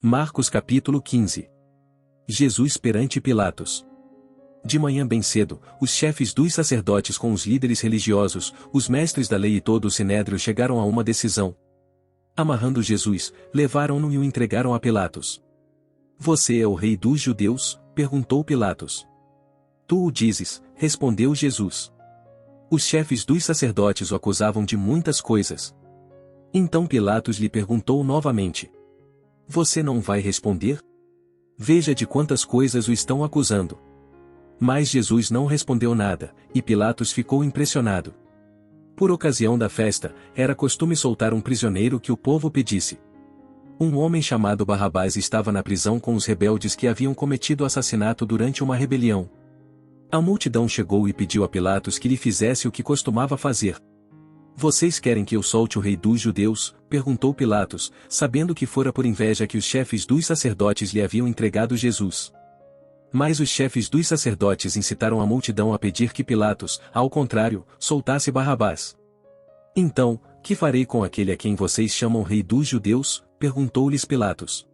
Marcos capítulo 15. Jesus perante Pilatos. De manhã bem cedo, os chefes dos sacerdotes com os líderes religiosos, os mestres da lei e todo o sinédrio chegaram a uma decisão. Amarrando Jesus, levaram-no e o entregaram a Pilatos. Você é o rei dos judeus? Perguntou Pilatos. Tu o dizes, respondeu Jesus. Os chefes dos sacerdotes o acusavam de muitas coisas. Então Pilatos lhe perguntou novamente. Você não vai responder? Veja de quantas coisas o estão acusando. Mas Jesus não respondeu nada, e Pilatos ficou impressionado. Por ocasião da festa, era costume soltar um prisioneiro que o povo pedisse. Um homem chamado Barrabás estava na prisão com os rebeldes que haviam cometido assassinato durante uma rebelião. A multidão chegou e pediu a Pilatos que lhe fizesse o que costumava fazer. Vocês querem que eu solte o rei dos judeus? Perguntou Pilatos, sabendo que fora por inveja que os chefes dos sacerdotes lhe haviam entregado Jesus. Mas os chefes dos sacerdotes incitaram a multidão a pedir que Pilatos, ao contrário, soltasse Barrabás. Então, que farei com aquele a quem vocês chamam rei dos judeus? Perguntou-lhes Pilatos.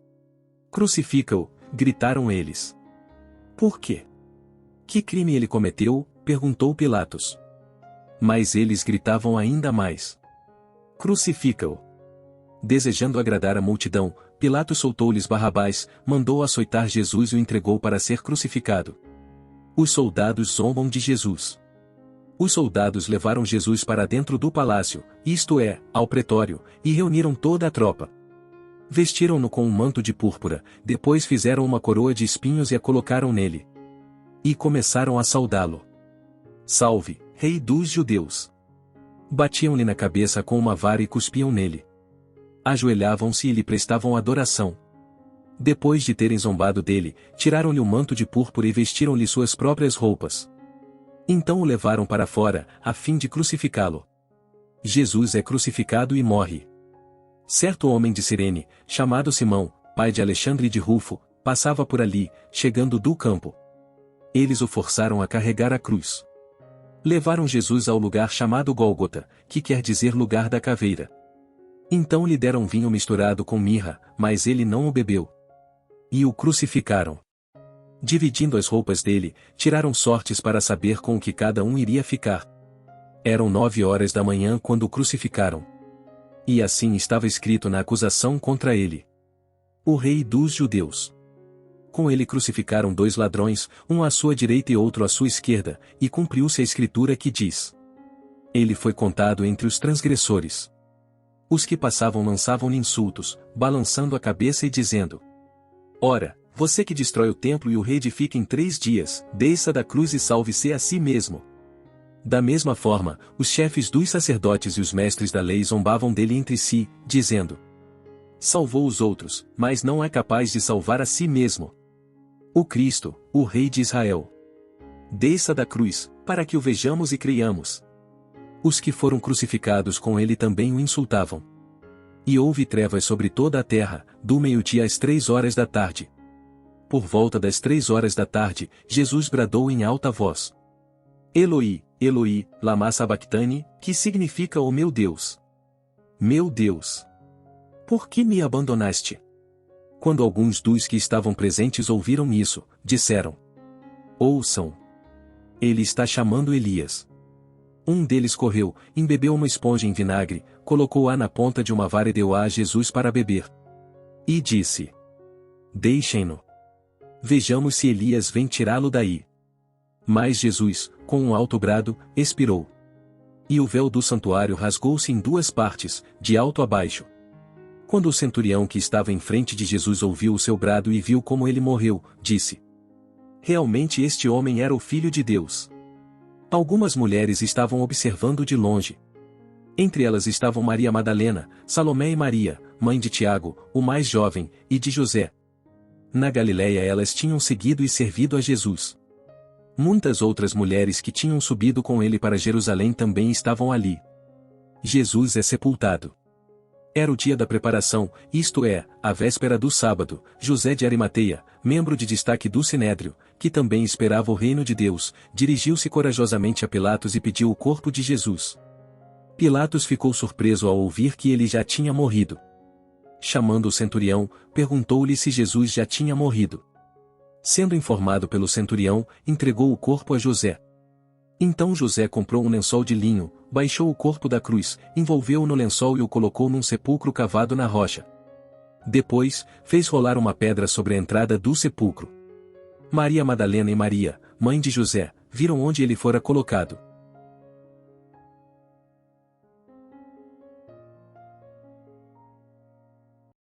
Crucifica-o, gritaram eles. Por quê? Que crime ele cometeu? Perguntou Pilatos. Mas eles gritavam ainda mais. Crucifica-o. Desejando agradar a multidão, Pilatos soltou-lhes Barrabás, mandou açoitar Jesus e o entregou para ser crucificado. Os soldados zombam de Jesus. Os soldados levaram Jesus para dentro do palácio, isto é, ao pretório, e reuniram toda a tropa. Vestiram-no com um manto de púrpura, depois fizeram uma coroa de espinhos e a colocaram nele. E começaram a saudá-lo. Salve, rei dos judeus! Batiam-lhe na cabeça com uma vara e cuspiam nele. Ajoelhavam-se e lhe prestavam adoração. Depois de terem zombado dele, tiraram-lhe o manto de púrpura e vestiram-lhe suas próprias roupas. Então o levaram para fora, a fim de crucificá-lo. Jesus é crucificado e morre. Certo homem de Cirene, chamado Simão, pai de Alexandre e de Rufo, passava por ali, chegando do campo. Eles o forçaram a carregar a cruz. Levaram Jesus ao lugar chamado Gólgota, que quer dizer lugar da caveira. Então lhe deram vinho misturado com mirra, mas ele não o bebeu. E o crucificaram. Dividindo as roupas dele, tiraram sortes para saber com o que cada um iria ficar. Eram 9 horas da manhã quando o crucificaram. E assim estava escrito na acusação contra ele: o rei dos judeus. Com ele crucificaram 2 ladrões, um à sua direita e outro à sua esquerda, e cumpriu-se a escritura que diz: ele foi contado entre os transgressores. Os que passavam lançavam-lhe insultos, balançando a cabeça e dizendo: ora, você que destrói o templo e o reedifica em 3 dias, desça da cruz e salve-se a si mesmo. Da mesma forma, os chefes dos sacerdotes e os mestres da lei zombavam dele entre si, dizendo: salvou os outros, mas não é capaz de salvar a si mesmo. O Cristo, o Rei de Israel. Desça da cruz, para que o vejamos e creiamos. Os que foram crucificados com ele também o insultavam. E houve trevas sobre toda a terra, do meio-dia às 3 horas da tarde. Por volta das 3 horas da tarde, Jesus bradou em alta voz: Eloi, Eloi, lama sabactani, que significa ó meu Deus, por que me abandonaste? Quando alguns dos que estavam presentes ouviram isso, disseram: ouçam! Ele está chamando Elias. Um deles correu, embebeu uma esponja em vinagre, colocou-a na ponta de uma vara e deu-a a Jesus para beber. E disse: deixem-no. Vejamos se Elias vem tirá-lo daí. Mas Jesus, com um alto brado, expirou. E o véu do santuário rasgou-se em 2 partes, de alto a baixo. Quando o centurião que estava em frente de Jesus ouviu o seu brado e viu como ele morreu, disse: realmente este homem era o Filho de Deus. Algumas mulheres estavam observando de longe. Entre elas estavam Maria Madalena, Salomé e Maria, mãe de Tiago, o mais jovem, e de José. Na Galiléia elas tinham seguido e servido a Jesus. Muitas outras mulheres que tinham subido com ele para Jerusalém também estavam ali. Jesus é sepultado. Era o dia da preparação, isto é, a véspera do sábado. José de Arimateia, membro de destaque do Sinédrio, que também esperava o reino de Deus, dirigiu-se corajosamente a Pilatos e pediu o corpo de Jesus. Pilatos ficou surpreso ao ouvir que ele já tinha morrido. Chamando o centurião, perguntou-lhe se Jesus já tinha morrido. Sendo informado pelo centurião, entregou o corpo a José. Então José comprou um lençol de linho, baixou o corpo da cruz, envolveu-o no lençol e o colocou num sepulcro cavado na rocha. Depois, fez rolar uma pedra sobre a entrada do sepulcro. Maria Madalena e Maria, mãe de José, viram onde ele fora colocado.